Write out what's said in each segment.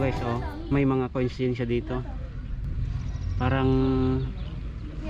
guys, oh. May mga coins din siya dito. Parang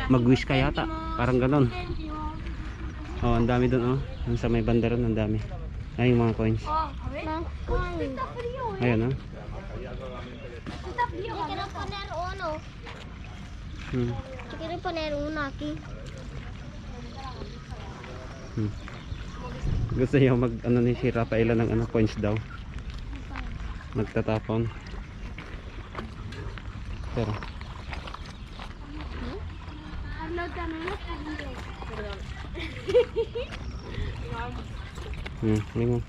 mag-wish ka yata. Parang ganon. Oh, ang dami dun, oh. Yung sa may bandaran, ang dami. Ay, yung mga coins. Ayan, oh. Gusto niya mag ano ni si Rafaela ng ano coins daw. Nagtatapon. Pero lingo.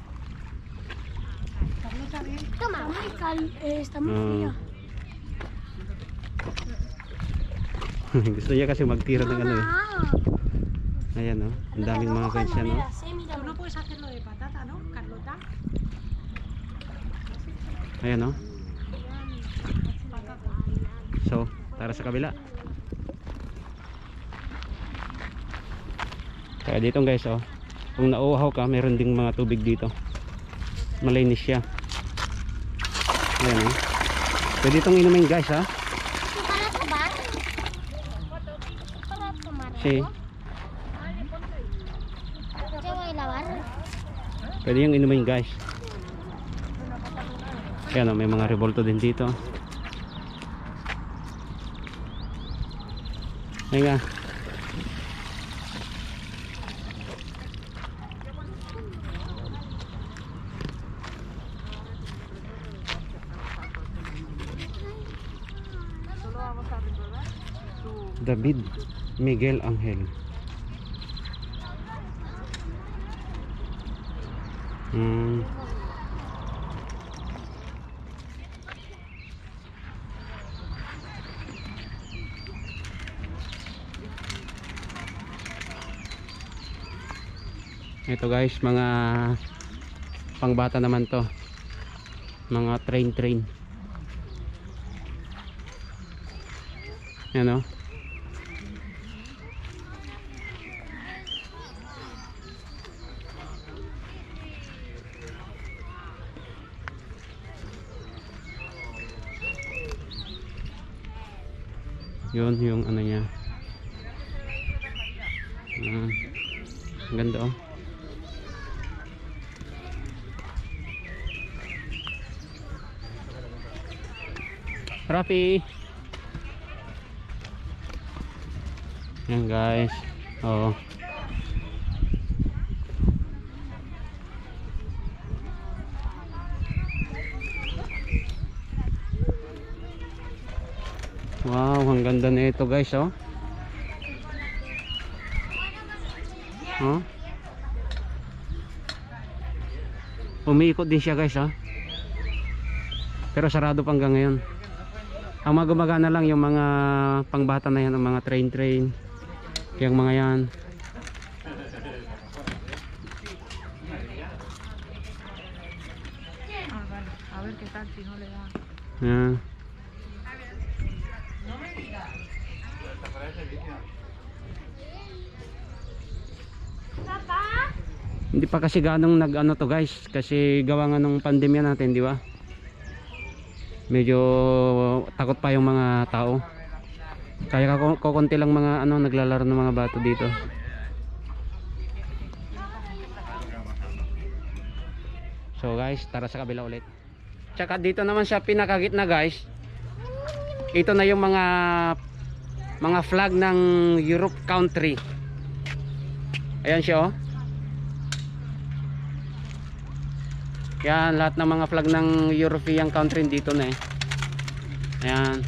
Gusto niya kasi magtira ng ano eh. Ayan, oh. Ang daming mga coins yan, oh. Ayan, oh. So, tara sa kabila. Kaya dito guys, oh. Kung nauuhaw ka, meron ding mga tubig dito. Malinis siya. Ayan, oh. Pwede itong inumin guys, ha. Si pwede yung inumin guys. Ayan, oh, may mga revolto din dito. Ayan nga. David Miguel Angel. Ito guys, mga pangbata naman to. Mga train. Yan, oh. Yun yung ano niya. Ganda, oh. Rafi. Yan guys. Oh. Wow, ang ganda na ito guys, oh. Oh. Umiikot din siya guys, oh. Pero sarado pa hanggang ngayon. Ang mga gumagana lang yung mga pangbata na yan, ang mga train. Yung mga yan. Yeah. Hindi pa kasi ganong nag-ano to guys, kasi gawa nga ng pandemya natin, di ba? Medyo takot pa yung mga tao. Kaya kukunti lang mga ano naglalaro ng mga bato dito. So guys, tara sa kabila ulit. Tsaka dito naman sa pinakagitna guys. Ito na yung mga flag ng Europe country. Ayan siya, oh. Yan, lahat ng mga flag ng European country dito na eh. Ayan.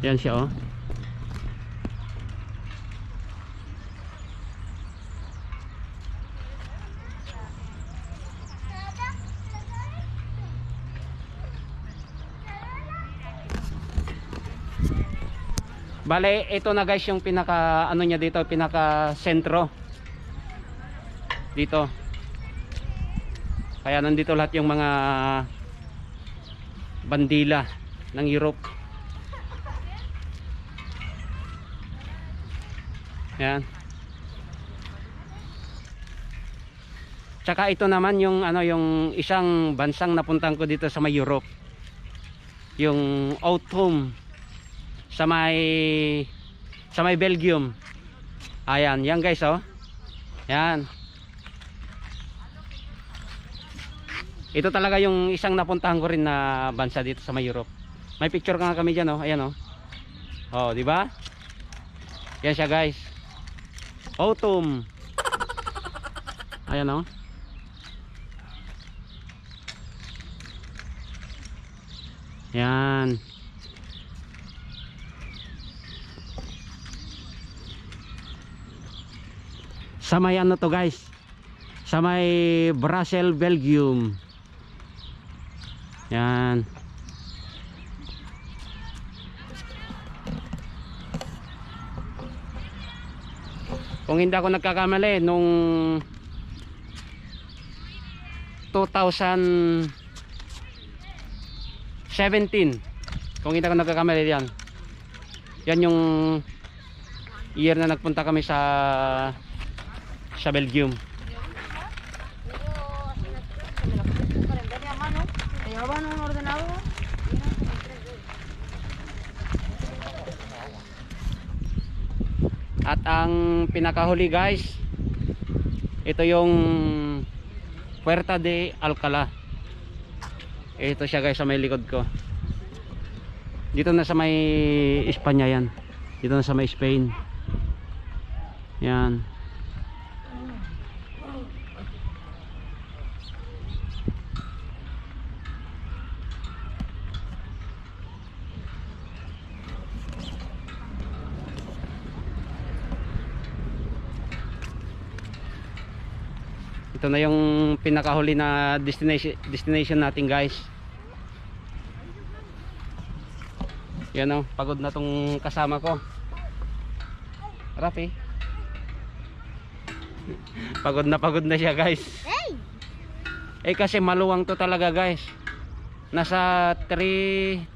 Yan siya, oh. Bale, ito na guys yung pinaka ano niya dito, pinaka sentro. Dito. Kaya nandito lahat yung mga bandila ng Europe. Yan. Tsaka ito naman yung ano, yung isang bansang napuntahan ko dito sa may Europe. Yung Autumn sa may Belgium. Ayan, yan guys oh. Yan. Ito talaga yung isang napuntahan ko rin na bansa dito sa may Europe. May picture nga kami diyan oh. Ayan oh. Oh, di ba? Yan siya guys. Autumn. Ayan oh. Yan. Sa may ano to guys, sa may Brussels, Belgium. Yan. Kung hindi ako nagkakamali, nung 2017, kung hindi ako nagkakamali, yan yung year na nagpunta kami sa Belgium. At ang pinakahuli guys, ito yung Puerta de Alcalá. Ito siya guys sa may likod ko. Dito na sa may Espanya yan. Dito na sa may Spain. Yan. Ito na yung pinakahuli na destination natin guys. Yan o, pagod na tong kasama ko. Rafi. Pagod na siya guys. Eh kasi maluwang to talaga guys. Nasa 3.3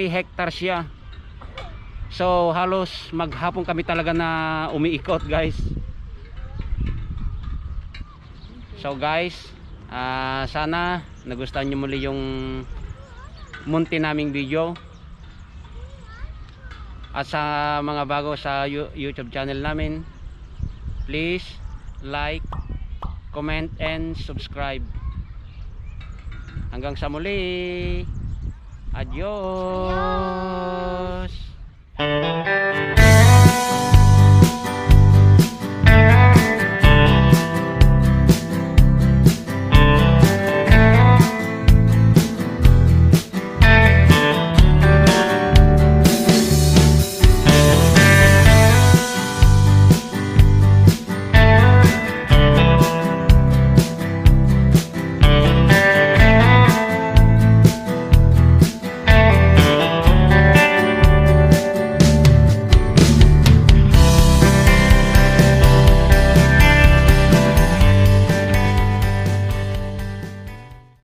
hectares siya. So halos maghapon kami talaga na umiikot guys. So guys, sana nagustuhan nyo muli yung munti naming video. At sa mga bago sa YouTube channel namin, please like, comment and subscribe. Hanggang sa muli. Adios.